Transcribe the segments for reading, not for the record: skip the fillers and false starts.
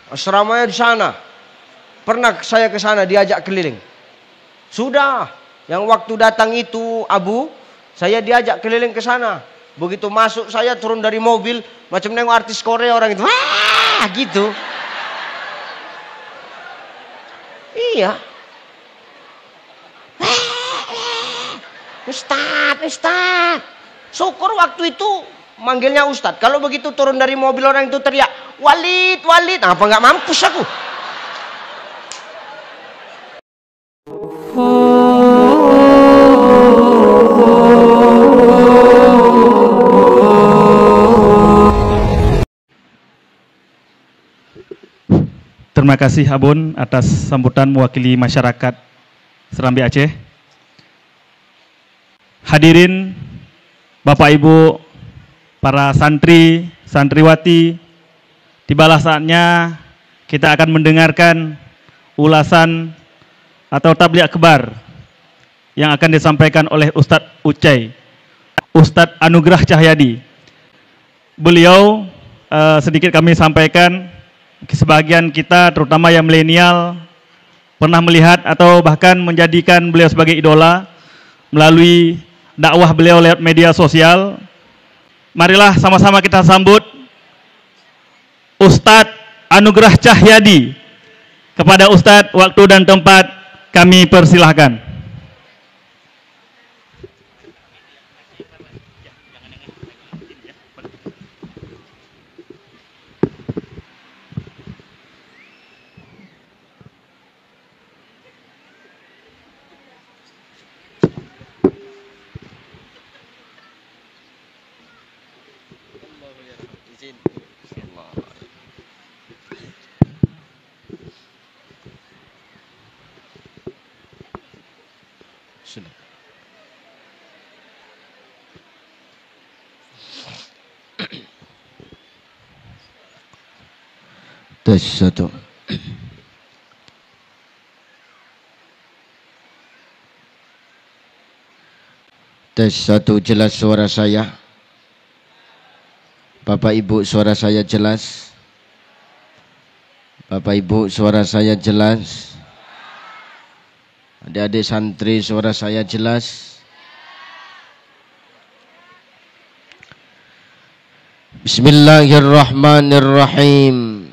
Asramanya di sana. Pernah saya ke sana diajak keliling. Sudah, yang waktu datang itu Abu, saya diajak keliling ke sana. Begitu masuk saya turun dari mobil, macam nengok artis Korea orang itu. Wah, gitu. Iya. Ustadz. Syukur waktu itu manggilnya Ustadz. Kalau begitu turun dari mobil orang itu teriak, Walid. Apa nggak mampus aku? Terima kasih Abun atas sambutan mewakili masyarakat Serambi Aceh. Hadirin Bapak Ibu, para santri, santriwati, tibalah saatnya kita akan mendengarkan ulasan atau tabligh akbar yang akan disampaikan oleh Ustadz Ucai, Ustadz Anugrah Cahyadi. Beliau sedikit kami sampaikan, sebagian kita terutama yang milenial pernah melihat atau bahkan menjadikan beliau sebagai idola melalui dakwah beliau lewat media sosial. Marilah sama-sama kita sambut Ustadz Anugrah Cahyadi. Kepada Ustadz, waktu dan tempat kami persilahkan. Tes satu. Tes satu, jelas suara saya? Bapak Ibu, suara saya jelas? Bapak Ibu, suara saya jelas? Adik-adik santri, suara saya jelas? Bismillahirrahmanirrahim.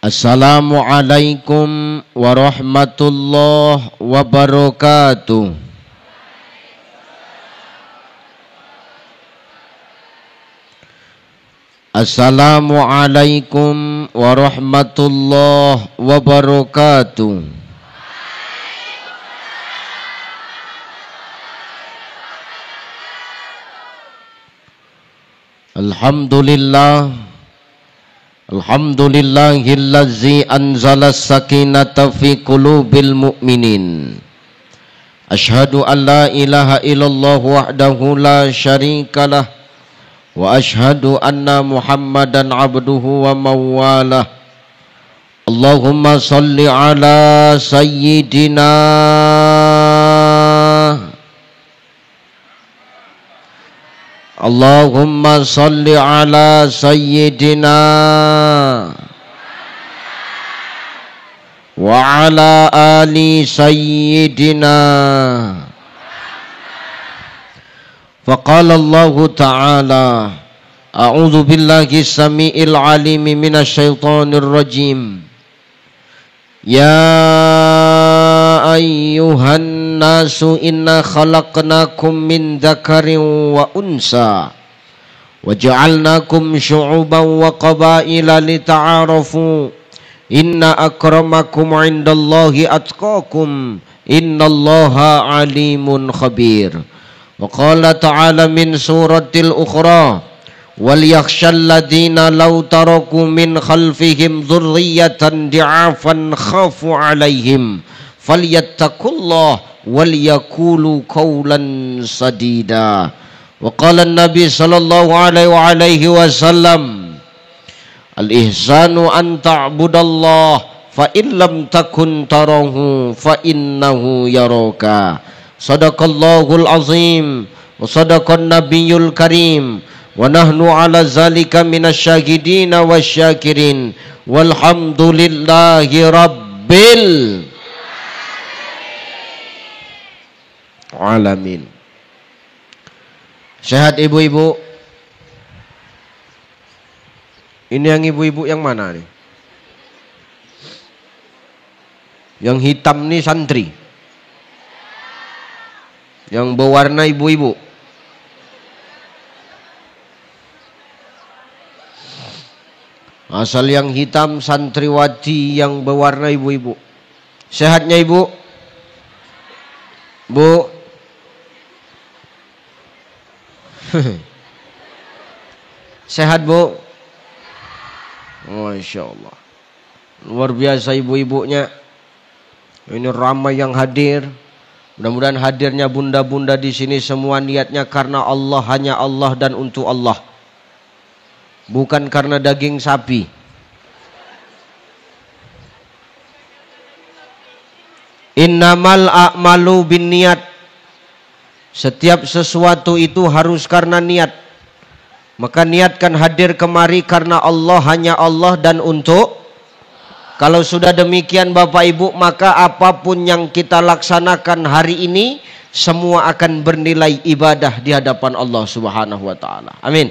Assalamualaikum warahmatullahi wabarakatuh. Assalamualaikum warahmatullahi wabarakatuh. Alhamdulillahillazi anzala sakinata fi qulubil mu'minin. Ashhadu an la ilaha illallah wahdahu la syarikalah wa ashhadu anna Muhammadan abduhu wa mawalah. Allahumma salli ala sayyidina Allahumma salli ala sayyidina wa ala ali sayyidina. Faqala Allah Ta'ala, a'udzu billahi samiil alim minasy syaithanir rajim. Ya ayyuhan nasu inna khalaqnakum min dzakarin wa unsa wa ja'alnakum syu'uban wa qabaila lita'arafu inna akramakum 'indallahi atqakum innallaha alimun khabir. Wa qala ta'ala min suratil ukhra wal yakhshal ladzina law taraku min khalfihim dzurriyyatan di'afan khafu 'alaihim falyattaqullah wal yaqulu qawlan sadida. Wa qala an-nabi sallallahu alaihi wasallam, al-ihsanu an ta'budallah fa in lam takun tarahu fa innahu yaraka. Sadaqallahul azim wa sadaqan nabiyyul karim wa nahnu ala zalika minasyahidin wasyakirin walhamdulillahi rabbil alamin. Sehat ibu-ibu? Ini yang ibu-ibu yang mana nih? Yang hitam nih santri, yang berwarna ibu-ibu. Asal yang hitam santriwati yang berwarna ibu-ibu. Sehatnya ibu? Bu? Sehat bu? Masya Allah. Luar biasa ibu-ibunya. Ini ramai yang hadir. Mudah-mudahan hadirnya bunda-bunda di sini semua niatnya karena Allah, hanya Allah dan untuk Allah. Bukan karena daging sapi. Innamal a'malu binniat. Setiap sesuatu itu harus karena niat. Maka niatkan hadir kemari karena Allah, hanya Allah dan untuk. Kalau sudah demikian Bapak Ibu, maka apapun yang kita laksanakan hari ini semua akan bernilai ibadah di hadapan Allah Subhanahu wa taala. Amin.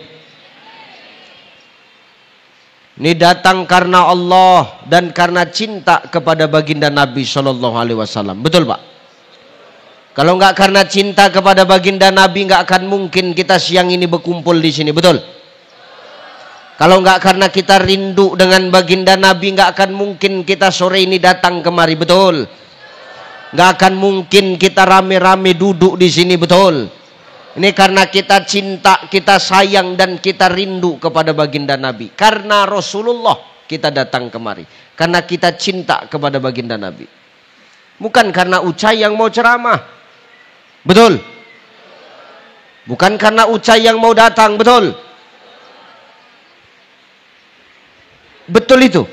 Ini datang karena Allah dan karena cinta kepada baginda Nabi Shallallahu Alaihi Wasallam. Betul Pak? Kalau nggak karena cinta kepada baginda Nabi, nggak akan mungkin kita siang ini berkumpul di sini. Betul? Kalau nggak karena kita rindu dengan baginda Nabi, nggak akan mungkin kita sore ini datang kemari. Betul? Nggak akan mungkin kita rame-rame duduk di sini. Betul? Ini karena kita cinta, kita sayang dan kita rindu kepada baginda Nabi. Karena Rasulullah kita datang kemari. Karena kita cinta kepada baginda Nabi. Bukan karena Ucai yang mau ceramah. Betul? Bukan karena Ucai yang mau datang. Betul? Betul itu?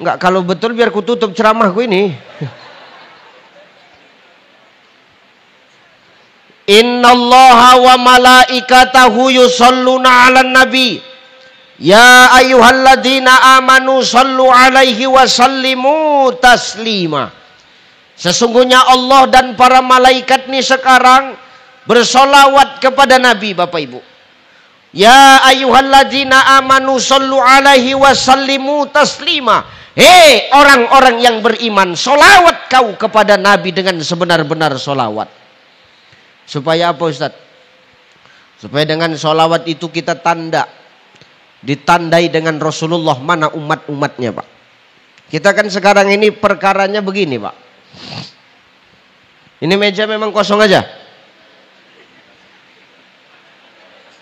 Enggak, kalau betul biar ku tutup ceramahku ini. Innallaha wa malaikatahu yusholluna 'alan nabi. Ya ayyuhalladzina amanu shallu 'alaihi wa sallimu taslima. Sesungguhnya Allah dan para malaikat ini sekarang bersolawat kepada Nabi, Bapak Ibu. Ya ayyuhalladzina amanu shallu 'alaihi wa sallimu taslima. Hei orang-orang yang beriman, solawat kau kepada Nabi dengan sebenar-benar solawat. Supaya apa Ustaz? Supaya dengan solawat itu kita ditandai dengan Rasulullah mana umat-umatnya Pak. Kita kan sekarang ini perkaranya begini Pak. Ini meja memang kosong aja.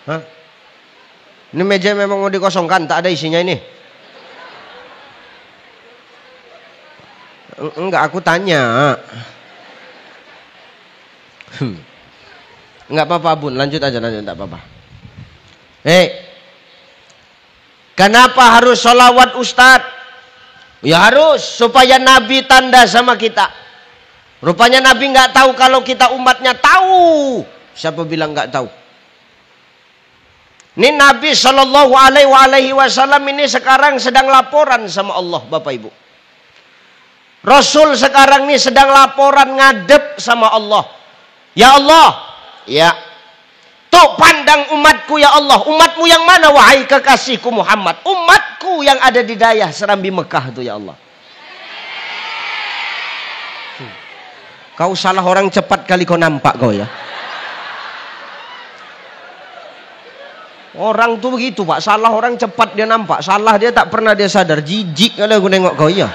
Hah? Ini meja memang mau dikosongkan, tak ada isinya ini. Enggak, aku tanya. Enggak apa-apa Bun, lanjut aja, enggak apa-apa. Kenapa harus sholawat Ustadz? Ya harus, supaya Nabi tanda sama kita. Rupanya Nabi nggak tahu kalau kita umatnya tahu. Siapa bilang nggak tahu? Ini Nabi Shallallahu Alaihi Wasallam ini sekarang sedang laporan sama Allah, Bapak Ibu. Rasul sekarang ini sedang laporan ngadep sama Allah. Ya Allah, ya. Tuh pandang umatku ya Allah. Umatmu yang mana wahai kekasihku Muhammad? Umatku yang ada di dayah Serambi Mekah tuh ya Allah. Kau salah orang cepat kali kau nampak kau ya. Orang tuh begitu Pak, salah orang cepat dia nampak, salah dia tak pernah dia sadar. Jijik kalau aku nengok kau ya.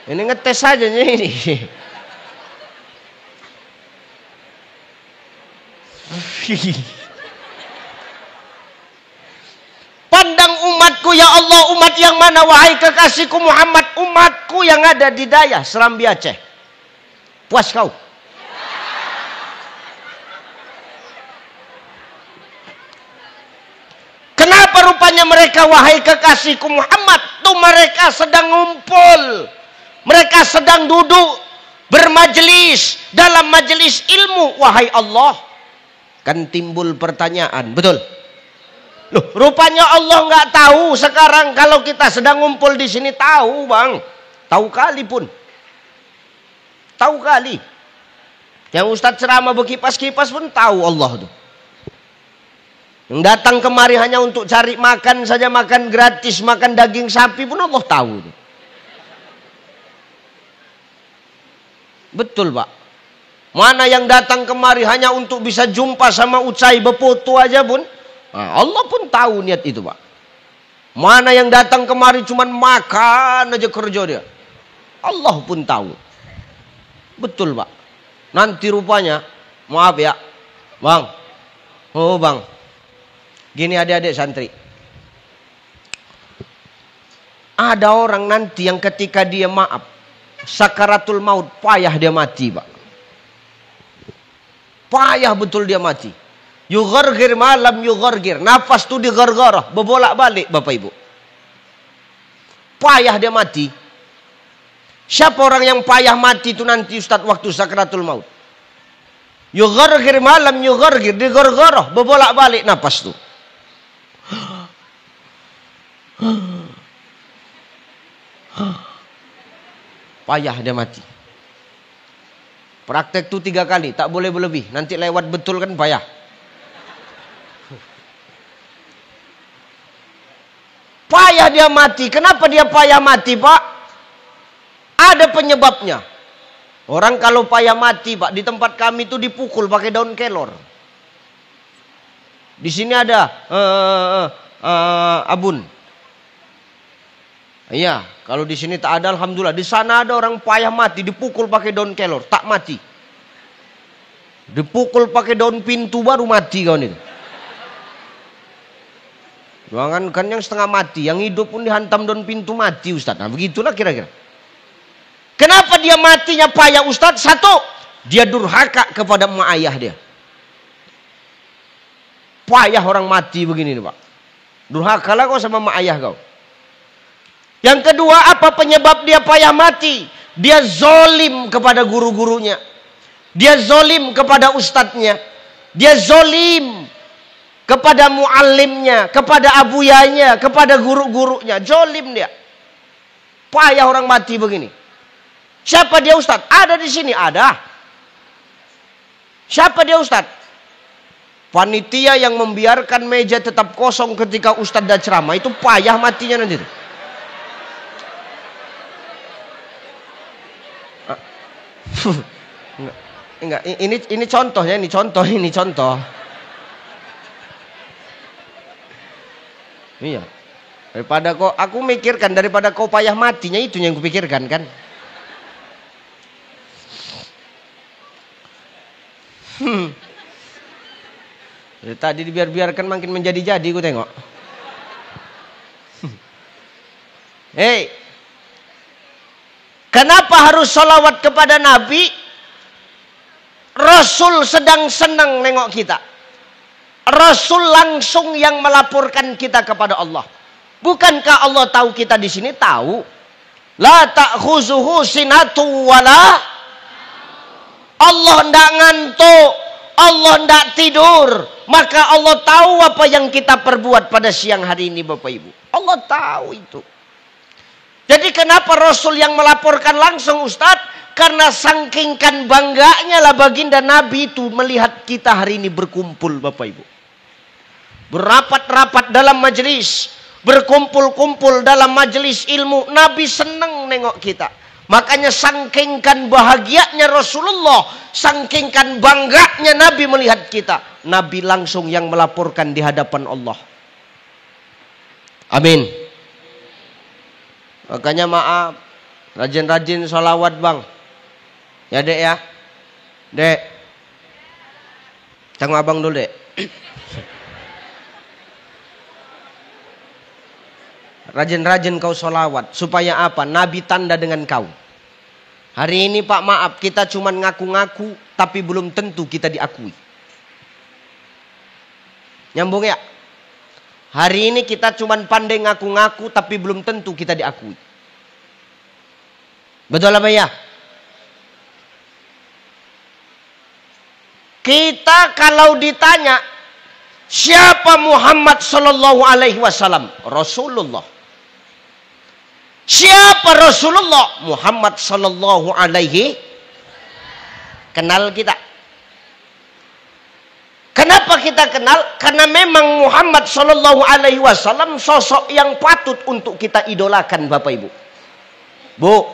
Ini ngetes saja ini. Pandang umatku ya Allah, umat yang mana wahai kekasihku Muhammad? Umatku yang ada di dayah Serambi Aceh. Puas kau? Kenapa rupanya mereka wahai kekasihku Muhammad? Tuh mereka sedang ngumpul, mereka sedang duduk bermajelis dalam majelis ilmu, wahai Allah. Kan timbul pertanyaan, betul? Loh, rupanya Allah nggak tahu sekarang kalau kita sedang ngumpul di sini. Tahu, Bang. Tahu kali pun. Tahu kali. Yang Ustadz ceramah berkipas-kipas pun tahu Allah tuh. Yang datang kemari hanya untuk cari makan saja, makan gratis, makan daging sapi pun Allah tahu tuh. Betul, Pak. Mana yang datang kemari hanya untuk bisa jumpa sama Ucai befoto aja pun, nah, Allah pun tahu niat itu, Pak. Mana yang datang kemari cuman makan aja kerja dia, Allah pun tahu. Betul, Pak. Nanti rupanya, maaf ya, Bang. Oh, Bang. Gini adik-adik santri. Ada orang nanti yang ketika dia maaf, sakaratul maut, payah dia mati, Pak. Payah betul dia mati. Yughargir malam yughargir. Nafas itu digargarah, berbolak-balik, Bapak Ibu. Payah dia mati. Siapa orang yang payah mati itu nanti Ustadz waktu sakaratul maut? Yughargir malam yughargir, digargarah, berbolak-balik nafas itu. Payah dia mati. Praktek itu 3 kali, tak boleh berlebih. Nanti lewat betul kan payah. Payah dia mati. Kenapa dia payah mati, Pak? Ada penyebabnya. Orang kalau payah mati, Pak, di tempat kami itu dipukul pakai daun kelor. Di sini ada abun. Iya, kalau di sini tak ada, alhamdulillah. Di sana ada orang payah mati, dipukul pakai daun kelor, tak mati. Dipukul pakai daun pintu baru mati kawan itu. Jangan kan yang setengah mati, yang hidup pun dihantam daun pintu mati, Ustaz. Nah, begitulah kira-kira. Kenapa dia matinya payah, Ustaz? Satu, dia durhaka kepada emak ayah dia. Payah orang mati begini nih, Pak. Durhakalah kau sama emak ayah kau. Yang kedua, apa penyebab dia payah mati? Dia zolim kepada guru-gurunya. Dia zolim kepada ustadznya. Dia zolim kepada muallimnya, kepada abuyanya, kepada guru-gurunya. Zolim dia. Payah orang mati begini. Siapa dia, Ustadz? Ada di sini, ada. Siapa dia, Ustadz? Panitia yang membiarkan meja tetap kosong ketika Ustadz dah ceramah, itu payah matinya nanti. Enggak, ini contohnya, ini contoh. Iya. Daripada aku mikirkan daripada kau payah matinya, itu yang kupikirkan kan. Tadi dibiarkan makin menjadi-jadi, ku tengok. Hei, kenapa harus sholawat kepada Nabi? Rasul sedang senang nengok kita. Rasul langsung yang melaporkan kita kepada Allah. Bukankah Allah tahu kita di sini? Tahu. La ta'khuzuhu sinatu wala. Allah ndak ngantuk, Allah ndak tidur. Maka Allah tahu apa yang kita perbuat pada siang hari ini, Bapak Ibu. Allah tahu itu. Jadi kenapa Rasul yang melaporkan langsung, Ustadz? Karena sangkingkan bangganya lah baginda Nabi itu melihat kita hari ini berkumpul, Bapak Ibu. Berapat-rapat dalam majelis, berkumpul-kumpul dalam majelis ilmu. Nabi senang nengok kita. Makanya sangkingkan bahagianya Rasulullah, sangkingkan bangganya Nabi melihat kita. Nabi langsung yang melaporkan di hadapan Allah. Amin. Makanya maaf, rajin-rajin sholawat, Bang. Ya, Dek ya. Dek. Tengok abang dulu, Dek. Rajin-rajin kau sholawat. Supaya apa? Nabi tanda dengan kau. Hari ini, Pak, maaf, kita cuma ngaku-ngaku, tapi belum tentu kita diakui. Nyambung ya? Hari ini kita cuma pandai ngaku-ngaku, tapi belum tentu kita diakui. Betul apa ya? Kita kalau ditanya siapa Muhammad sallallahu alaihi wasallam? Rasulullah. Siapa Rasulullah? Muhammad sallallahu alaihi. Kenal kita. Kenapa kita kenal? Karena memang Muhammad sallallahu alaihi wasallam sosok yang patut untuk kita idolakan, Bapak Ibu. Bu,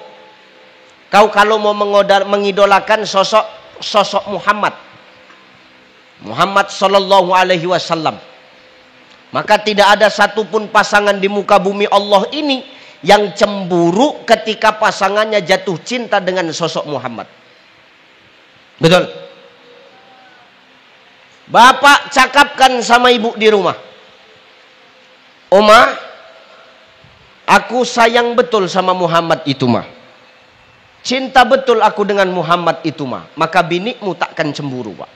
kau kalau mau mengidolakan sosok Muhammad sallallahu alaihi wasallam, maka tidak ada satupun pasangan di muka bumi Allah ini yang cemburu ketika pasangannya jatuh cinta dengan sosok Muhammad. Betul? Bapak cakapkan sama ibu di rumah, Oma, aku sayang betul sama Muhammad itu mah. Cinta betul aku dengan Muhammad itu mah. Maka binikmu takkan cemburu, Pak.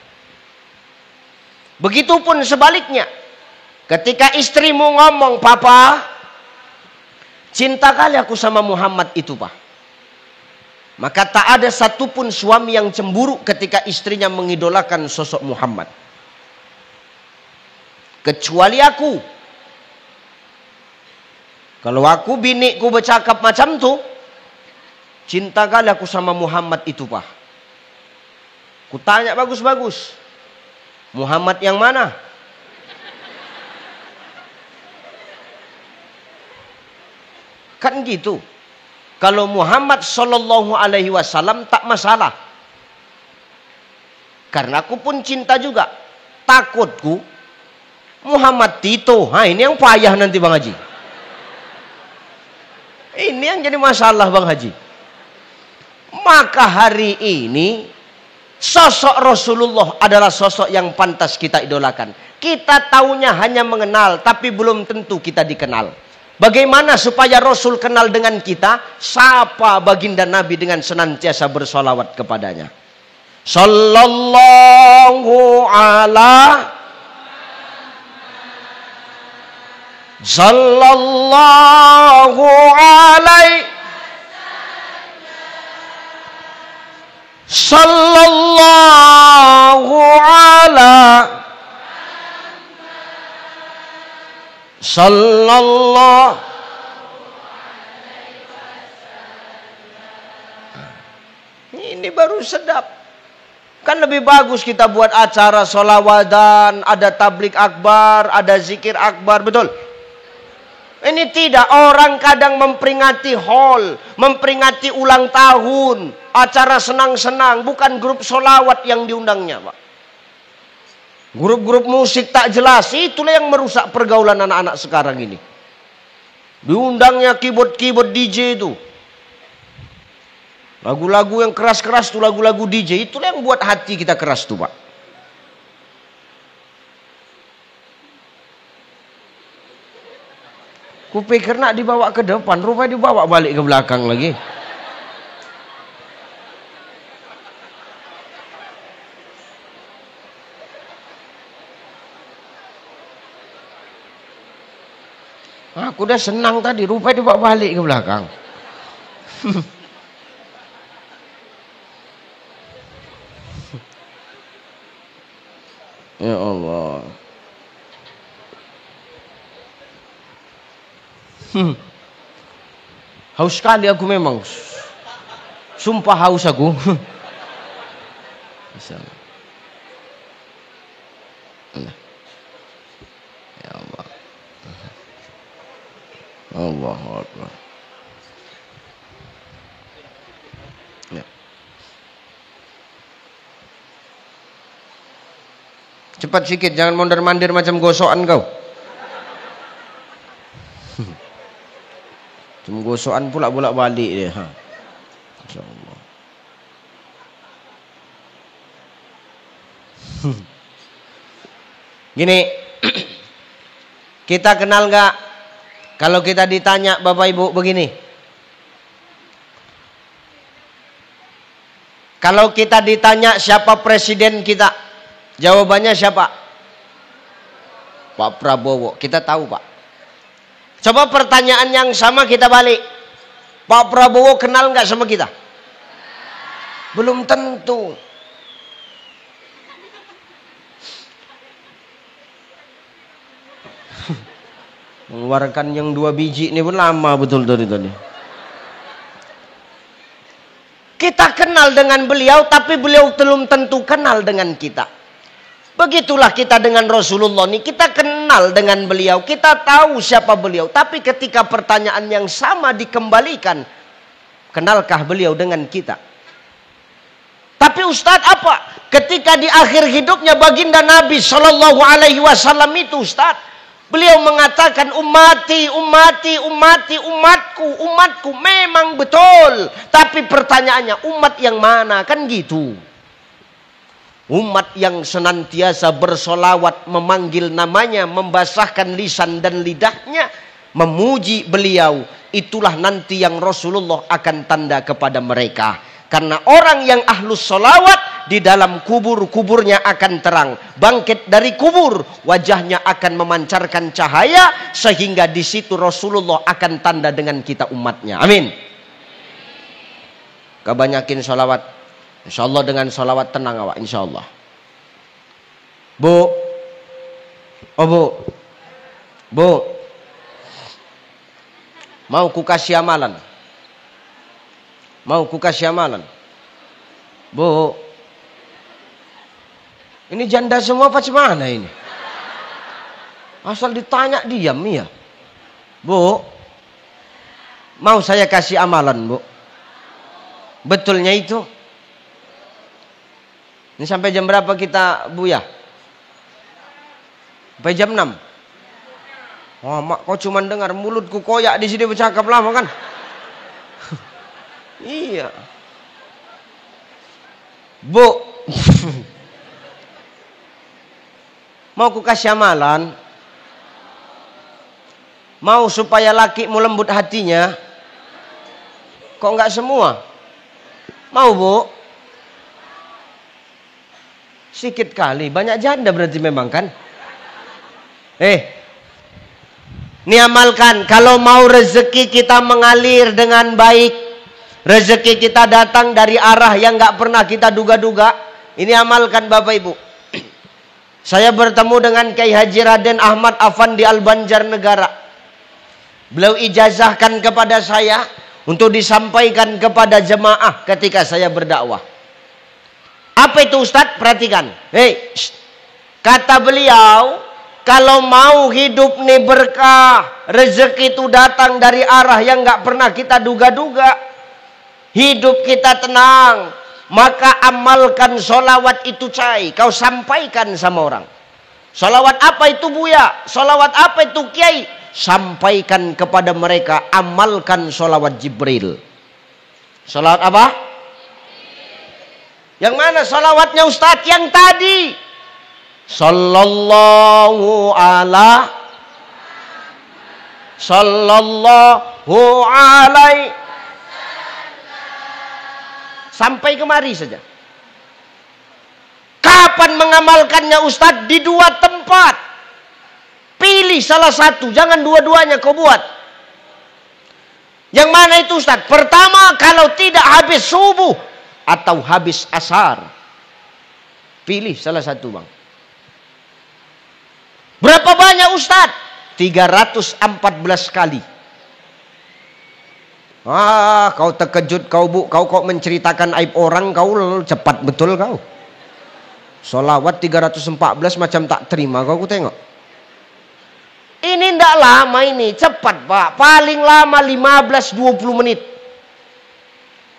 Begitupun sebaliknya. Ketika istrimu ngomong, Papa, cinta kali aku sama Muhammad itu, Pak. Maka tak ada satupun suami yang cemburu ketika istrinya mengidolakan sosok Muhammad. Kecuali aku. Kalau aku binikku bercakap macam tu, cinta kali aku sama Muhammad itu, Pak. Ku tanya bagus-bagus. Muhammad yang mana? Kan gitu. Kalau Muhammad sallallahu alaihi wasallam tak masalah. Karena aku pun cinta juga. Takutku Muhammad Tito. Ha, ini yang payah nanti Bang Haji. Ini yang jadi masalah Bang Haji. Maka hari ini sosok Rasulullah adalah sosok yang pantas kita idolakan. Kita taunya hanya mengenal, tapi belum tentu kita dikenal. Bagaimana supaya Rasul kenal dengan kita? Sapa baginda Nabi dengan senantiasa bersolawat kepadanya. Sallallahu ala Sallallahu alaihi Sallallahu ala Sallallahu. Ini baru sedap. Kan lebih bagus kita buat acara sholawatan, ada tablik akbar, ada zikir akbar, betul? Ini tidak, orang kadang memperingati haul, memperingati ulang tahun, acara senang-senang, bukan grup sholawat yang diundangnya, Pak. Grup-grup musik tak jelas, itulah yang merusak pergaulan anak-anak sekarang ini. Diundangnya keyboard DJ itu. Lagu-lagu yang keras-keras itu, lagu-lagu DJ, itulah yang buat hati kita keras tuh, Pak. Kupikir nak dibawa ke depan, rupanya dibawa balik ke belakang lagi. Aku udah senang tadi, rupanya dibawa balik ke belakang. Ya Allah. Haus sekali aku memang. Sumpah haus aku. Ya Allah. Allahu Akbar. Ya. Cepat sikit, jangan mondar-mandir macam gosokan kau. Cuma gosokan pula bolak-balik dia. Ha. InsyaAllah. Gini, kita kenal nggak? Kalau kita ditanya Bapak Ibu begini. Kalau kita ditanya siapa presiden kita, jawabannya siapa? Pak Prabowo. Kita tahu, Pak. Coba pertanyaan yang sama kita balik. Pak Prabowo kenal nggak sama kita? Belum tentu. Mengeluarkan yang 2 biji ini pun lama betul tadi. Kita kenal dengan beliau, tapi beliau belum tentu kenal dengan kita. Begitulah kita dengan Rasulullah ini. Kita kenal dengan beliau, kita tahu siapa beliau. Tapi ketika pertanyaan yang sama dikembalikan, kenalkah beliau dengan kita? Tapi Ustadz apa? Ketika di akhir hidupnya baginda Nabi Shallallahu Alaihi Wasallam itu, Ustadz, beliau mengatakan umatku. Memang betul. Tapi pertanyaannya, umat yang mana? Kan gitu. Umat yang senantiasa bersolawat, memanggil namanya, membasahkan lisan dan lidahnya, memuji beliau. Itulah nanti yang Rasulullah akan tanda kepada mereka. Karena orang yang ahlus solawat, di dalam kuburnya akan terang. Bangkit dari kubur, wajahnya akan memancarkan cahaya, sehingga di situ Rasulullah akan tanda dengan kita umatnya. Amin. Kebanyakin solawat. Insya Allah dengan solawat tenang awak. Insya Allah. Bu. Mau ku kasih amalan? Bu. Ini janda semua apa gimana ini? Asal ditanya diam ya. Bu. Mau saya kasih amalan, Bu? Betulnya itu? Ini sampai jam berapa kita, Bu ya? Sampai jam 6. Oh, mak, kau cuma dengar mulutku koyak di sini bercakap lama kan? Iya. Bu. Mau ku kasih amalan? Mau supaya lakimu lembut hatinya? Kok enggak semua? Mau, Bu? Sikit kali, banyak janda berarti memang kan? Ini amalkan. Kalau mau rezeki kita mengalir dengan baik, rezeki kita datang dari arah yang nggak pernah kita duga-duga, ini amalkan Bapak Ibu. Saya bertemu dengan Kiai Haji Raden Ahmad Afandi Al-Banjarnegara. Beliau ijazahkan kepada saya untuk disampaikan kepada jemaah ketika saya berdakwah. Apa itu Ustadz? Perhatikan. Kata beliau, kalau mau hidup nih berkah, rezeki itu datang dari arah yang nggak pernah kita duga-duga, hidup kita tenang, maka amalkan solawat itu cai. Kau sampaikan sama orang. Solawat apa itu Buya? Solawat apa itu Kiai? Sampaikan kepada mereka, amalkan solawat Jibril. Solawat apa? Yang mana solawatnya Ustadz? Yang tadi. Sallallahu alaihi. Sampai kemari saja. Kapan mengamalkannya Ustadz? Di 2 tempat. Pilih salah satu, jangan dua-duanya kau buat. Yang mana itu Ustadz? Pertama, kalau tidak habis subuh atau habis asar. Pilih salah satu, Bang. Berapa banyak Ustadz? 314 kali. Kau terkejut kau, Bu. Kau kok menceritakan aib orang, kau cepat betul kau. Solawat 314 macam tak terima kau, aku tengok. Ini ndak lama ini, cepat Pak. Paling lama 15-20 menit.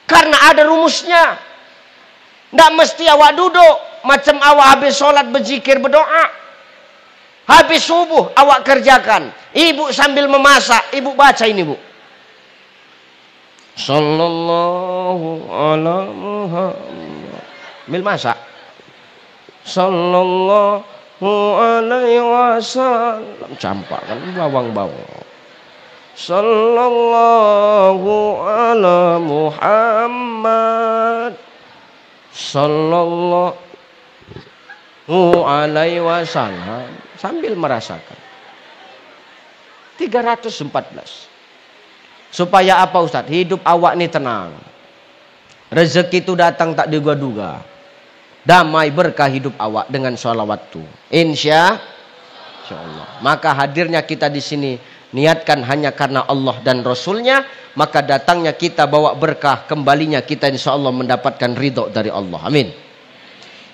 Karena ada rumusnya. Ndak mesti awak duduk. Macam awak habis sholat berzikir berdoa. Habis subuh awak kerjakan. Ibu sambil memasak, ibu baca ini, Bu. Sallallahu ala Muhammad. Sambil masak. Sallallahu alaihi wasallam. Campak kan bawang-bawang. Sallallahu ala Muhammad. Sallallahu alaihi wasallam. Sambil merasakan. 314. Supaya apa Ustaz? Hidup awak ini tenang. Rezeki itu datang tak duga-duga. Damai berkah hidup awak dengan sholawat itu. Insya Allah. Maka hadirnya kita di sini niatkan hanya karena Allah dan Rasulnya, maka datangnya kita bawa berkah, kembalinya kita insya Allah mendapatkan ridho dari Allah. Amin.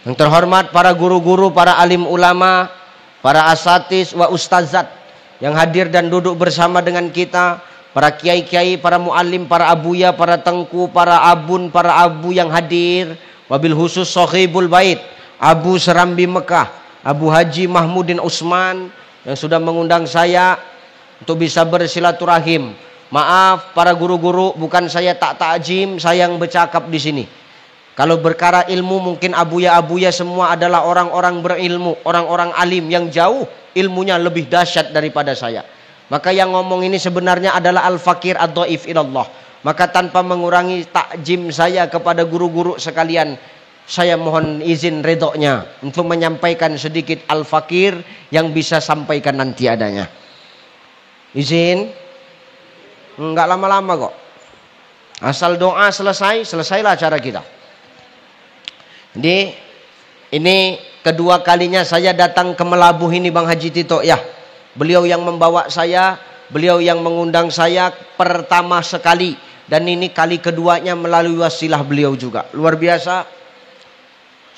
Yang terhormat para guru-guru, para alim ulama, para asatis wa ustazat yang hadir dan duduk bersama dengan kita, para kiai-kiai, para muallim, para abuya, para tengku, para abun, para abu yang hadir, wabil khusus Sohibul Bait, Abu Serambi Mekah, Abu Haji Mahmudin Usman yang sudah mengundang saya untuk bisa bersilaturahim. Maaf para guru-guru, bukan saya tak takjim, saya yang bercakap di sini. Kalau berkara ilmu mungkin abuya-abuya semua adalah orang-orang berilmu, orang-orang alim yang jauh ilmunya lebih dahsyat daripada saya. Maka yang ngomong ini sebenarnya adalah al-fakir ad-dhaif ilallah. Maka tanpa mengurangi takjim saya kepada guru-guru sekalian, saya mohon izin redoknya untuk menyampaikan sedikit al-fakir yang bisa sampaikan nanti adanya. Izin? Enggak lama-lama kok. Asal doa selesai, selesailah acara kita. Jadi ini kedua kalinya saya datang ke Melabuh ini Bang Haji Tito ya. Beliau yang membawa saya, beliau yang mengundang saya pertama sekali, dan ini kali keduanya melalui wasilah beliau juga. Luar biasa.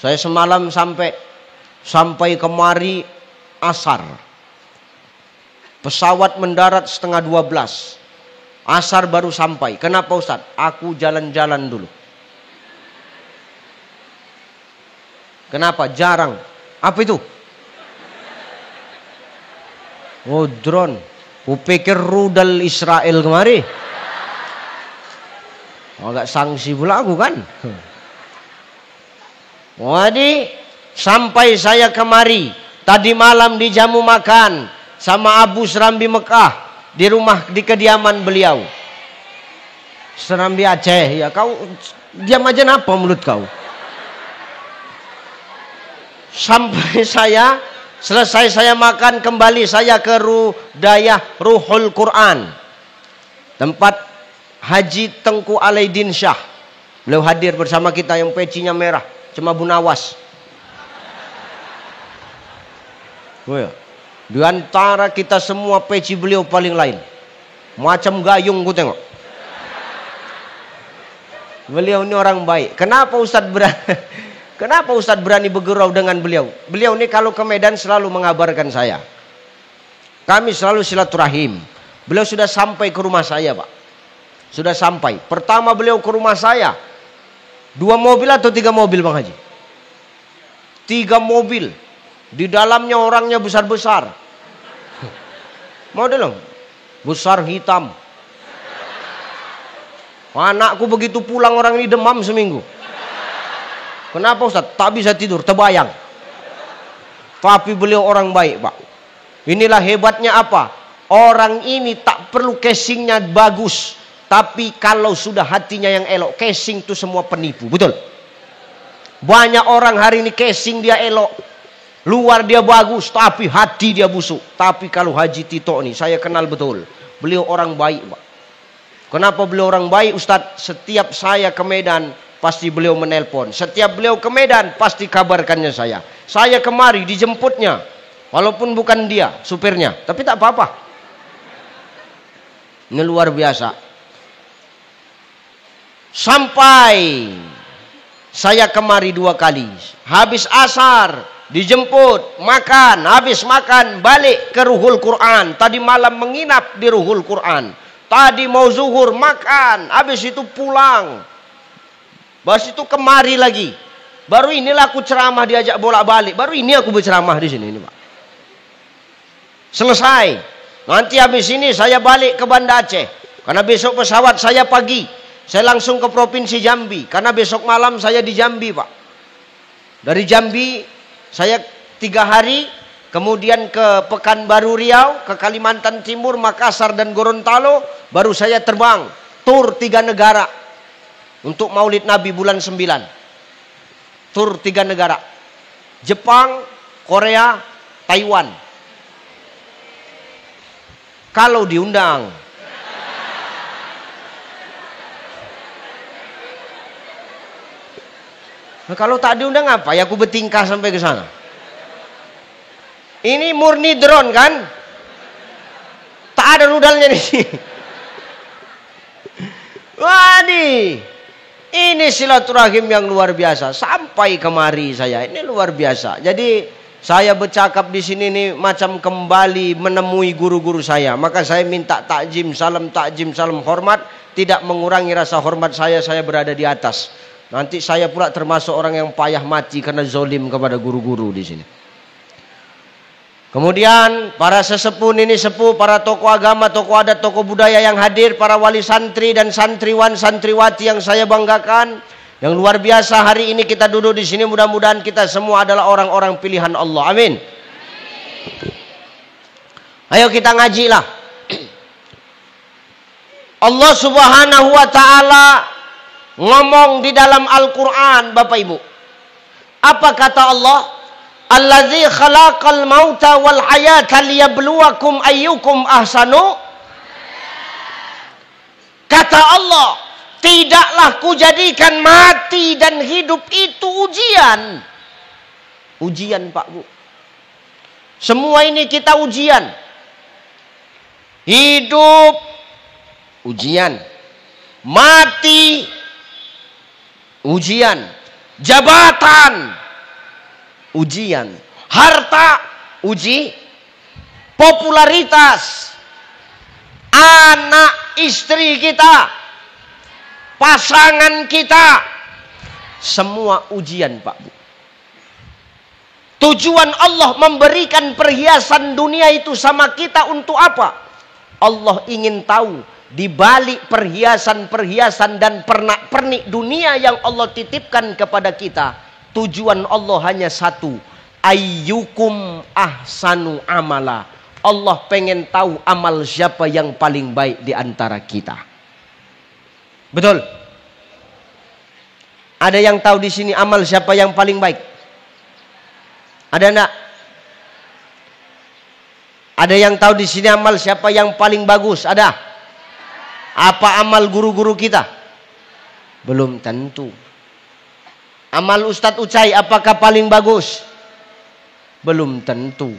Saya semalam sampai kemari asar. Pesawat mendarat setengah 12. Asar baru sampai. Kenapa Ustaz? Aku jalan-jalan dulu. Kenapa? Jarang. Apa itu? Oh, drone. Kupikir rudal Israel kemari. Agak sanksi pula aku kan. Jadi sampai saya kemari. Tadi malam dijamu makan sama Abu Serambi Mekah di rumah, di kediaman beliau. Serambi Aceh. Ya kau diam aja, napa mulut kau? Sampai selesai saya makan, kembali saya ke Dayah Ruhul Quran, tempat Haji Tengku Alaidin Syah. Beliau hadir bersama kita yang pecinya merah, cuma bunawas. Oh ya. Di antara kita semua peci beliau paling lain. Macam gayung ku tengok. Beliau ini orang baik. Kenapa Ustadz berani bergurau dengan beliau? Beliau ini kalau ke Medan selalu mengabarkan saya. Kami selalu silaturahim. Beliau sudah sampai ke rumah saya, Pak. Sudah sampai. Pertama beliau ke rumah saya. 2 mobil atau 3 mobil, Bang Haji? 3 mobil. Di dalamnya orangnya besar-besar. Mau dong? Besar hitam. Anakku begitu pulang orang ini demam seminggu. Kenapa Ustaz? Tak bisa tidur, terbayang. Tapi beliau orang baik, Pak. Inilah hebatnya apa? Orang ini tak perlu casingnya bagus, tapi kalau sudah hatinya yang elok, casing itu semua penipu, betul? Banyak orang hari ini casing dia elok, luar dia bagus, tapi hati dia busuk. Tapi kalau Haji Tito ini, saya kenal betul. Beliau orang baik, Pak. Kenapa beliau orang baik, Ustaz? Setiap saya ke Medan, pasti beliau menelpon. Setiap beliau ke Medan, pasti kabarkannya saya. Saya kemari dijemputnya, walaupun bukan dia supirnya, tapi tak apa-apa. Ini luar biasa. Sampai saya kemari 2 kali. Habis asar dijemput, makan, habis makan balik ke Ruhul Quran. Tadi malam menginap di Ruhul Quran. Tadi mau zuhur makan, habis itu pulang. Bas itu kemari lagi. Baru inilah aku ceramah, diajak bolak-balik. Baru ini aku berceramah di sini, ini Pak. Selesai. Nanti habis ini saya balik ke Banda Aceh. Karena besok pesawat saya pagi. Saya langsung ke Provinsi Jambi. Karena besok malam saya di Jambi, Pak. Dari Jambi saya 3 hari. Kemudian ke Pekanbaru Riau, ke Kalimantan Timur, Makassar dan Gorontalo. Baru saya terbang. Tur 3 negara. Untuk Maulid Nabi bulan 9. Tur 3 negara. Jepang, Korea, Taiwan. Kalau diundang. Nah, kalau tak diundang apa? Ya aku bertingkah sampai ke sana. Ini murni drone kan? Tak ada rudalnya di sini. Waduh, ini silaturahim yang luar biasa. Sampai kemari saya, ini luar biasa. Jadi saya bercakap di sini nih macam kembali menemui guru-guru saya. Maka saya minta takjim, salam hormat. Tidak mengurangi rasa hormat saya berada di atas. Nanti saya pula termasuk orang yang payah mati karena zolim kepada guru-guru di sini. Kemudian para sesepuh ini sepuh, para tokoh agama, tokoh adat, tokoh budaya yang hadir, para wali santri dan santriwan, santriwati yang saya banggakan, yang luar biasa hari ini kita duduk di sini. Mudah-mudahan kita semua adalah orang-orang pilihan Allah. Amin. Ayo kita ngajilah. Allah Subhanahu wa taala ngomong di dalam Al-Qur'an, Bapak Ibu. Apa kata Allah? Allazi khalaqal mauta wal hayata liyabluwakum ayyukum ahsanu. Kata Allah, tidaklah kujadikan mati dan hidup itu ujian. Ujian, Pak Bu. Semua ini kita ujian. Hidup ujian. Mati ujian. Jabatan ujian, harta uji, popularitas, anak istri kita, pasangan kita, semua ujian, Pak Bu. Tujuan Allah memberikan perhiasan dunia itu sama kita untuk apa? Allah ingin tahu di balik perhiasan-perhiasan dan pernak-pernik dunia yang Allah titipkan kepada kita. Tujuan Allah hanya satu, ayyukum ahsanu amala. Allah pengen tahu amal siapa yang paling baik di antara kita. Betul? Ada yang tahu di sini amal siapa yang paling baik? Ada enggak? Ada yang tahu di sini amal siapa yang paling bagus? Ada? Apa amal guru-guru kita? Belum tentu. Amal Ustadz Ucai apakah paling bagus? Belum tentu.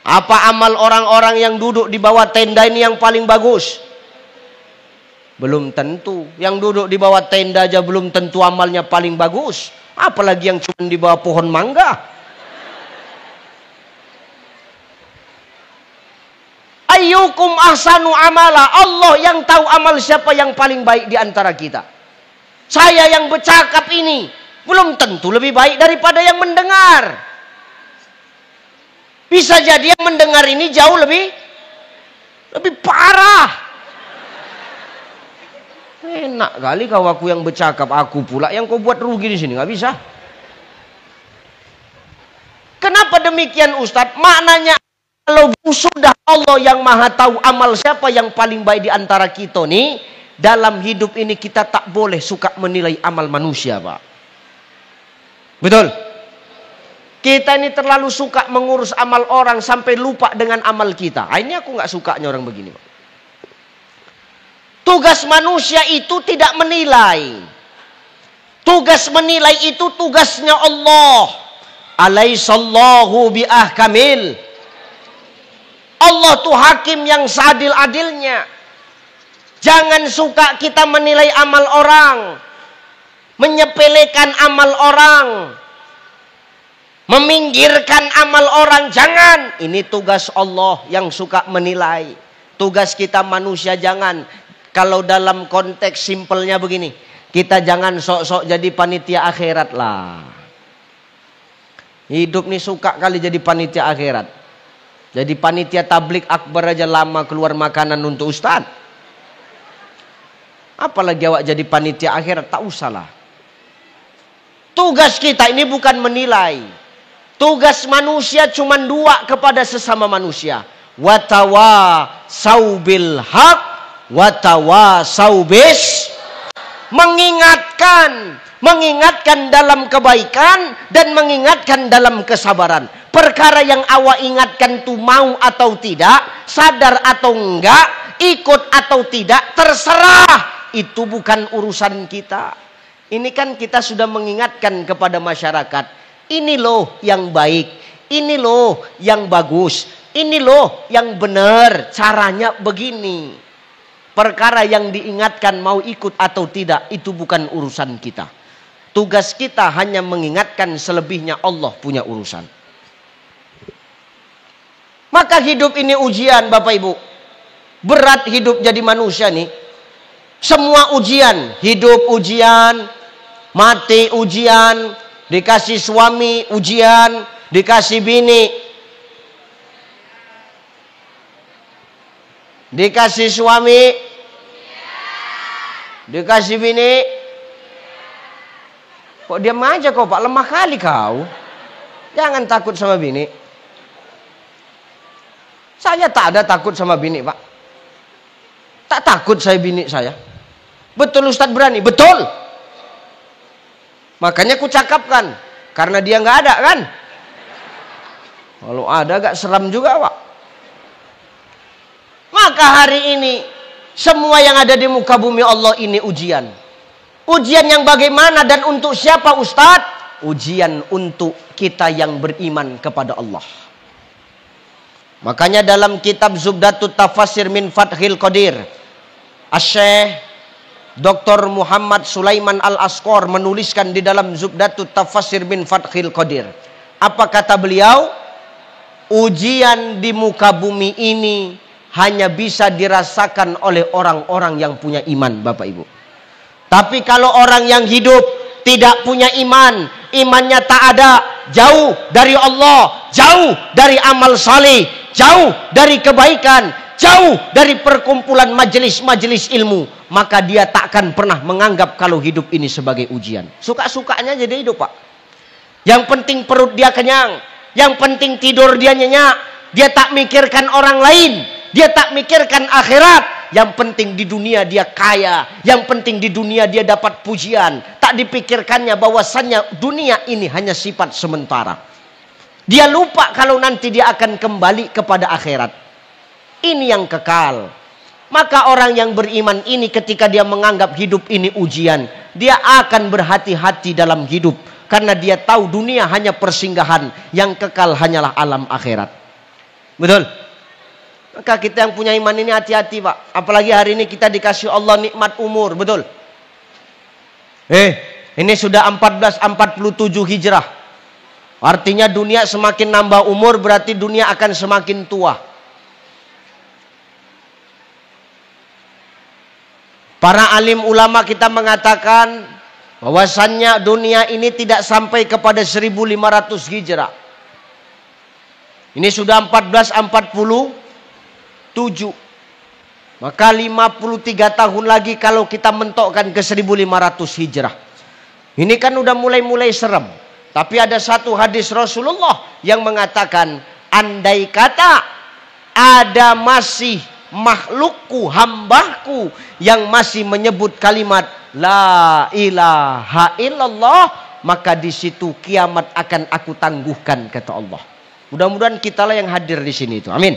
Apa amal orang-orang yang duduk di bawah tenda ini yang paling bagus? Belum tentu. Yang duduk di bawah tenda aja belum tentu amalnya paling bagus. Apalagi yang cuma di bawah pohon mangga. Ayyukum ahsanu amala. Allah yang tahu amal siapa yang paling baik di antara kita. Saya yang bercakap ini belum tentu lebih baik daripada yang mendengar. Bisa jadi yang mendengar ini jauh lebih parah. Enak kali kau aku yang bercakap, aku pula yang kau buat rugi di sini, nggak bisa. Kenapa demikian Ustadz? Maknanya kalau sudah Allah yang maha tahu amal siapa yang paling baik di antara kita nih, dalam hidup ini kita tak boleh suka menilai amal manusia, Pak. Betul? Kita ini terlalu suka mengurus amal orang sampai lupa dengan amal kita. Ini aku nggak sukanya orang begini, Pak. Tugas manusia itu tidak menilai. Tugas menilai itu tugasnya Allah. Alaihissallahu biahkamil. Allah tuh hakim yang seadil-adilnya. Jangan suka kita menilai amal orang, menyepelekan amal orang, meminggirkan amal orang. Jangan. Ini tugas Allah yang suka menilai. Tugas kita manusia jangan. Kalau dalam konteks simpelnya begini, kita jangan sok-sok jadi panitia akhirat lah. Hidup nih suka kali jadi panitia akhirat. Jadi panitia tablik akbar aja lama keluar makanan untuk ustaz. Apalagi awak jadi panitia akhirat, tak usahlah. Tugas kita ini bukan menilai. Tugas manusia cuma dua kepada sesama manusia. Watawasau bil haq, watawasau bis. Mengingatkan dalam kebaikan dan mengingatkan dalam kesabaran. Perkara yang awak ingatkan tu mau atau tidak, sadar atau enggak, ikut atau tidak, terserah. Itu bukan urusan kita. Ini kan kita sudah mengingatkan kepada masyarakat. Ini loh yang baik. Ini loh yang bagus. Ini loh yang benar, caranya begini. Perkara yang diingatkan mau ikut atau tidak, itu bukan urusan kita. Tugas kita hanya mengingatkan, selebihnya Allah punya urusan. Maka hidup ini ujian Bapak Ibu. Berat hidup jadi manusia nih. Semua ujian. Hidup ujian, mati ujian, dikasih suami ujian, dikasih bini. Dikasih suami, dikasih bini. Kok diam aja kau Pak, lemah kali kau. Jangan takut sama bini. Saya tak ada takut sama bini Pak. Tak takut saya bini saya. Betul Ustadz berani? Betul. Makanya ku cakapkan. Karena dia nggak ada kan. Kalau ada agak seram juga Pak. Maka hari ini semua yang ada di muka bumi Allah ini ujian. Ujian yang bagaimana dan untuk siapa Ustadz? Ujian untuk kita yang beriman kepada Allah. Makanya dalam kitab Zubdatut Tafasir min Fathil Qadir, Asy-Syaikh Dr. Muhammad Sulaiman Al-Asqar menuliskan di dalam Zubdatut Tafasir min Fathil Qadir. Apa kata beliau? Ujian di muka bumi ini hanya bisa dirasakan oleh orang-orang yang punya iman Bapak Ibu. Tapi kalau orang yang hidup tidak punya iman, imannya tak ada, jauh dari Allah, jauh dari amal saleh, jauh dari kebaikan, jauh dari perkumpulan majelis-majelis ilmu, maka dia tak akan pernah menganggap kalau hidup ini sebagai ujian. Suka-sukanya jadi hidup Pak. Yang penting perut dia kenyang, yang penting tidur dia nyenyak, dia tak mikirkan orang lain. Dia tak mikirkan akhirat. Yang penting di dunia dia kaya. Yang penting di dunia dia dapat pujian. Tak dipikirkannya bahwasannya dunia ini hanya sifat sementara. Dia lupa kalau nanti dia akan kembali kepada akhirat. Ini yang kekal. Maka orang yang beriman ini ketika dia menganggap hidup ini ujian, dia akan berhati-hati dalam hidup. Karena dia tahu dunia hanya persinggahan. Yang kekal hanyalah alam akhirat. Betul? Maka kita yang punya iman ini hati-hati Pak. Apalagi hari ini kita dikasih Allah nikmat umur. Betul? Ini sudah 1447 Hijrah. Artinya dunia semakin nambah umur, berarti dunia akan semakin tua. Para alim ulama kita mengatakan bahwasannya dunia ini tidak sampai kepada 1500 Hijrah. Ini sudah 1447. Maka 53 tahun lagi kalau kita mentokkan ke 1500 Hijrah. Ini kan udah mulai-mulai serem. Tapi ada satu hadis Rasulullah yang mengatakan, andai kata ada masih makhlukku, hambaku yang masih menyebut kalimat la ilaha illallah, maka di situ kiamat akan aku tangguhkan, kata Allah. Mudah-mudahan kitalah yang hadir di sini itu. Amin.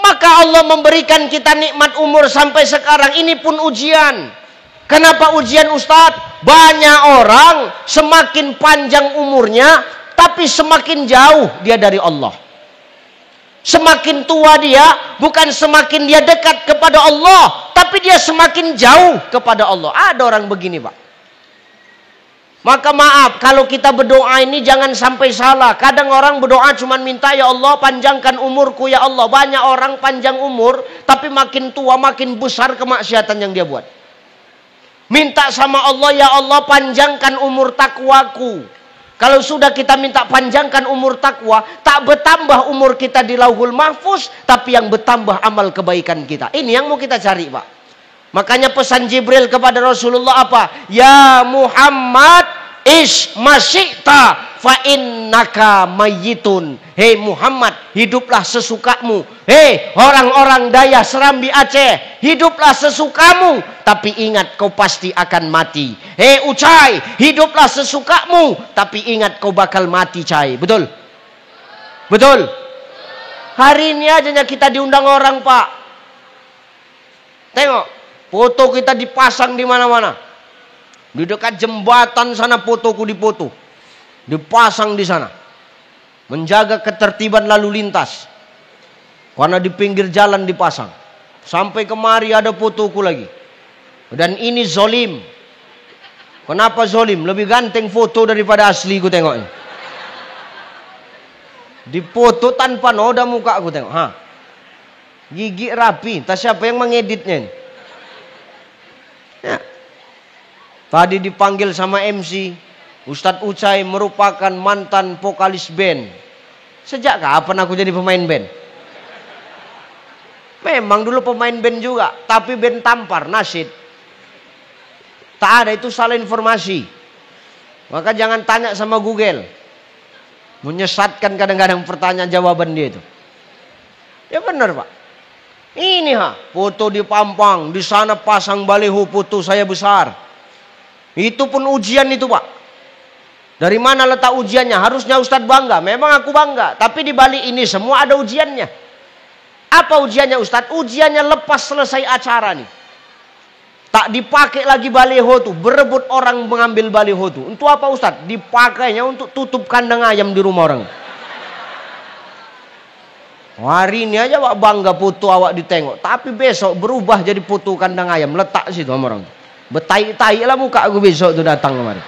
Maka Allah memberikan kita nikmat umur sampai sekarang. Ini pun ujian. Kenapa ujian Ustadz? Banyak orang semakin panjang umurnya, tapi semakin jauh dia dari Allah. Semakin tua dia, bukan semakin dia dekat kepada Allah, tapi dia semakin jauh kepada Allah. Ada orang begini Pak. Maka maaf, kalau kita berdoa ini jangan sampai salah. Kadang orang berdoa cuma minta, ya Allah panjangkan umurku ya Allah. Banyak orang panjang umur, tapi makin tua makin besar kemaksiatan yang dia buat. Minta sama Allah, ya Allah panjangkan umur takwaku. Kalau sudah kita minta panjangkan umur takwa, tak bertambah umur kita di Lauhul Mahfuz, tapi yang bertambah amal kebaikan kita. Ini yang mau kita cari Pak. Makanya pesan Jibril kepada Rasulullah apa? Ya Muhammad ish masyikta fa innaka mayyitun. Hei Muhammad, hiduplah sesukamu. Hei orang-orang Daya Serambi Aceh, hiduplah sesukamu, tapi ingat kau pasti akan mati. Hei Ucai, hiduplah sesukamu, tapi ingat kau bakal mati Cai. Betul? Betul? Hari ini aja kita diundang orang Pak. Tengok, foto kita dipasang di mana-mana. Di dekat jembatan sana fotoku dipoto. dipasang di sana, menjaga ketertiban lalu lintas. Karena di pinggir jalan dipasang. Sampai kemari ada fotoku lagi. Dan ini zolim. Kenapa zolim? Lebih ganteng foto daripada asli ku tengoknya. Dipoto tanpa noda muka aku tengok. Gigi rapi. Tak siapa yang mengeditnya ini. Ya. Tadi dipanggil sama MC. Ustadz Ucai merupakan mantan vokalis band. Sejak kapan aku jadi pemain band? Memang dulu pemain band juga. Tapi band tampar, nasyid. Tak ada, itu salah informasi. Maka jangan tanya sama Google. Menyesatkan kadang-kadang pertanyaan jawaban dia itu. Ya benar Pak. Ini foto dipampang. Di sana pasang baliho foto saya besar. Itu pun ujian itu Pak. Dari mana letak ujiannya? Harusnya Ustadz bangga. Memang aku bangga. Tapi di balik ini semua ada ujiannya. Apa ujiannya Ustadz? Ujiannya lepas selesai acara nih. Tak dipakai lagi baliho tuh. Berebut orang mengambil baliho tuh. Untuk apa Ustadz? Dipakainya untuk tutup kandang ayam di rumah orang. Hari ini aja Pak bangga foto awak ditengok. Tapi besok berubah jadi foto kandang ayam. Letak situ sama orang. Betai-tai lah muka aku besok tuh datang kemarin.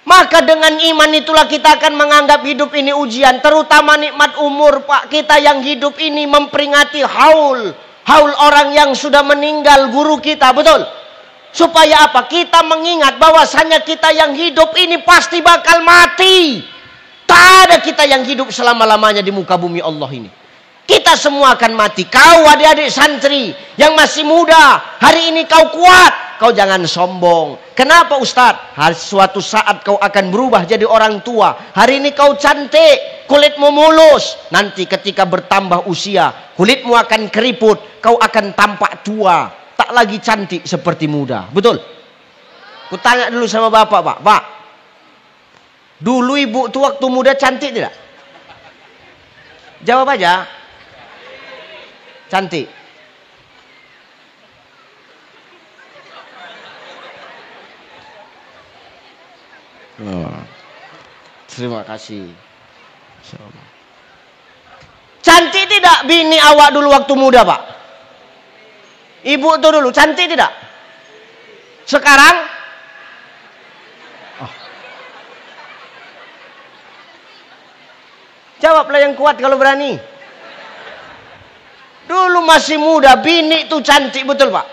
Maka dengan iman itulah kita akan menganggap hidup ini ujian. Terutama nikmat umur Pak. Kita yang hidup ini memperingati haul. Haul orang yang sudah meninggal, guru kita. Betul? Supaya apa? Kita mengingat bahwasanya kita yang hidup ini pasti bakal mati. Tak ada kita yang hidup selama-lamanya di muka bumi Allah ini. Kita semua akan mati. Kau adik-adik santri yang masih muda. Hari ini kau kuat. Kau jangan sombong. Kenapa Ustadz? Suatu saat kau akan berubah jadi orang tua. Hari ini kau cantik. Kulitmu mulus. Nanti ketika bertambah usia. Kulitmu akan keriput. Kau akan tampak tua. Tak lagi cantik seperti muda. Betul? Ku tanya dulu sama bapak Pak. Pak. Dulu ibu tuh waktu muda cantik tidak? Jawab aja. Cantik. Terima kasih. Cantik tidak bini awak dulu waktu muda Pak? Ibu tuh dulu cantik tidak? Sekarang? Jawablah yang kuat kalau berani. Dulu masih muda, bini itu cantik betul Pak.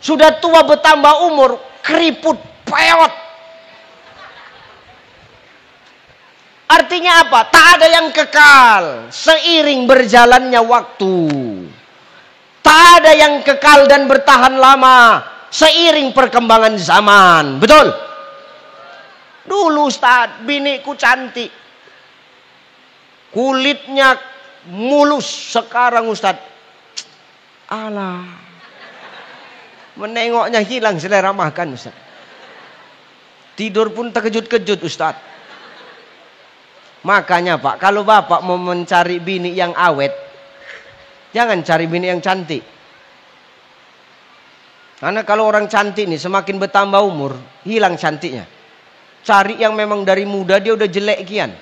Sudah tua bertambah umur, keriput, peot. Artinya apa? Tak ada yang kekal seiring berjalannya waktu. Tak ada yang kekal dan bertahan lama seiring perkembangan zaman. Betul? Dulu Ustaz, biniku cantik. Kulitnya mulus. Sekarang Ustaz, alah, menengoknya hilang selera makan Ustaz. Tidur pun terkejut-kejut Ustaz. Makanya Pak, kalau Bapak mau mencari bini yang awet, jangan cari bini yang cantik. Karena kalau orang cantik nih semakin bertambah umur, hilang cantiknya. Cari yang memang dari muda dia udah jelek kian.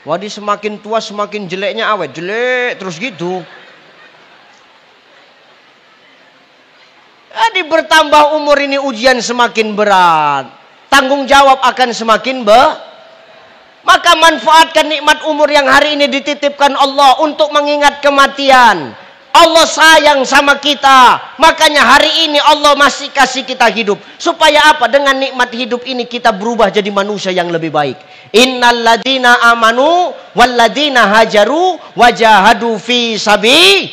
Wadi semakin tua semakin jeleknya awet, jelek terus gitu. Jadi bertambah umur ini ujian semakin berat. Tanggung jawab akan semakin Maka manfaatkan nikmat umur yang hari ini dititipkan Allah untuk mengingat kematian. Allah sayang sama kita. Makanya hari ini Allah masih kasih kita hidup. Supaya apa? Dengan nikmat hidup ini kita berubah jadi manusia yang lebih baik. Innal ladina amanu walladina hajaru wajahadu fi sabi.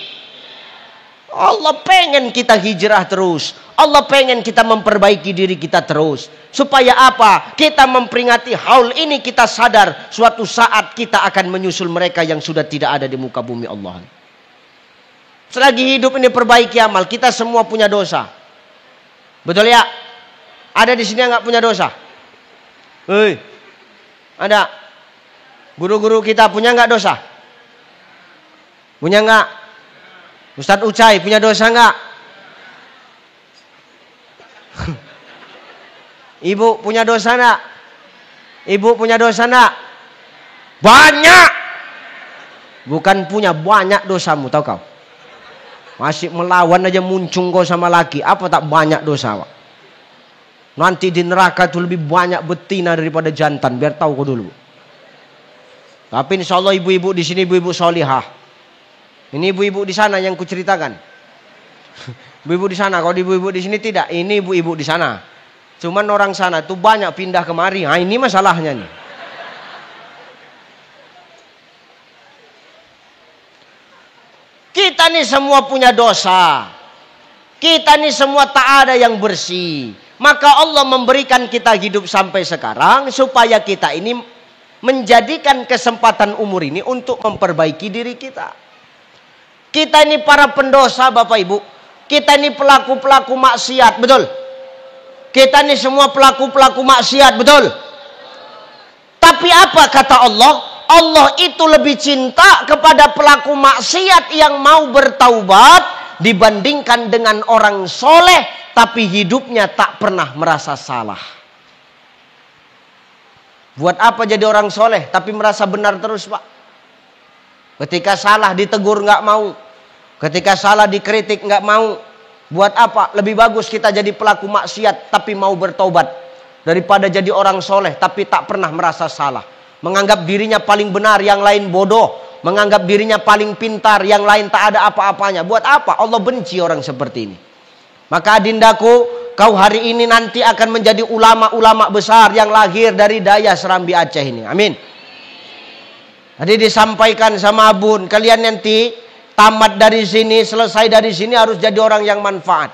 Allah pengen kita hijrah terus. Allah pengen kita memperbaiki diri kita terus. Supaya apa? Kita memperingati haul ini, kita sadar suatu saat kita akan menyusul mereka yang sudah tidak ada di muka bumi Allah. Selagi hidup ini perbaiki amal, kita semua punya dosa. Betul ya? Ada di sini yang nggak punya dosa? Hei, ada? Guru-guru kita punya nggak dosa? Punya nggak? Ustadz Ucai punya dosa nggak? Ibu punya dosa nak? Ibu punya dosa nak? Banyak. Bukan punya, banyak dosamu, tahu kau? Masih melawan aja muncung kau sama laki. Apa tak banyak dosa, Pak? Nanti di neraka itu lebih banyak betina daripada jantan. Biar tahu kau dulu. Tapi insya Allah ibu-ibu di sini ibu-ibu solihah. Ini ibu-ibu di sana yang kuceritakan. Ibu-ibu di sana, kalau ibu-ibu di sini tidak. Ini ibu-ibu di sana. Cuman orang sana tuh banyak pindah kemari. Nah ini masalahnya nih. Kita nih semua punya dosa. Kita nih semua tak ada yang bersih. Maka Allah memberikan kita hidup sampai sekarang supaya kita ini menjadikan kesempatan umur ini untuk memperbaiki diri kita. Kita ini para pendosa Bapak Ibu. Kita ini pelaku-pelaku maksiat, betul? Kita ini semua pelaku-pelaku maksiat, betul? Tapi apa kata Allah? Allah itu lebih cinta kepada pelaku maksiat yang mau bertaubat dibandingkan dengan orang soleh tapi hidupnya tak pernah merasa salah. Buat apa jadi orang soleh tapi merasa benar terus, Pak? Ketika salah ditegur nggak mau, ketika salah dikritik nggak mau. Buat apa? Lebih bagus kita jadi pelaku maksiat tapi mau bertaubat daripada jadi orang soleh tapi tak pernah merasa salah. Menganggap dirinya paling benar, yang lain bodoh. Menganggap dirinya paling pintar, yang lain tak ada apa-apanya. Buat apa? Allah benci orang seperti ini. Maka adindaku, kau hari ini nanti akan menjadi ulama-ulama besar yang lahir dari daya Serambi Aceh ini. Amin. Tadi disampaikan sama Abun, kalian nanti tamat dari sini, selesai dari sini harus jadi orang yang manfaat.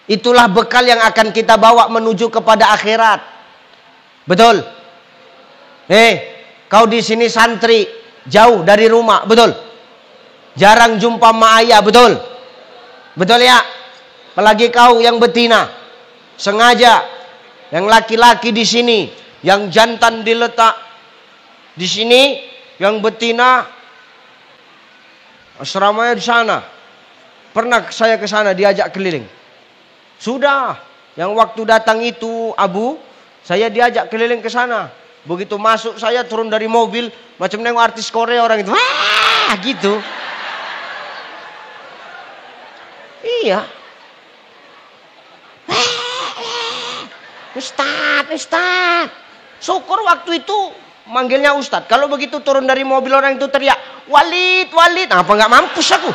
Itulah bekal yang akan kita bawa menuju kepada akhirat. Betul? Kau di sini santri, jauh dari rumah, betul? Jarang jumpa mak ayah, betul? Betul ya? Apalagi kau yang betina, sengaja yang laki-laki di sini, yang jantan diletak di sini, yang betina asramanya di sana. Pernah saya ke sana diajak keliling. Sudah, yang waktu datang itu Abu, saya diajak keliling ke sana. Begitu masuk saya turun dari mobil macam nengok artis Korea orang itu. Wah, gitu. Iya. Ustaz. Syukur waktu itu manggilnya Ustaz. Kalau begitu turun dari mobil orang itu teriak, Walid. Apa nggak mampus aku?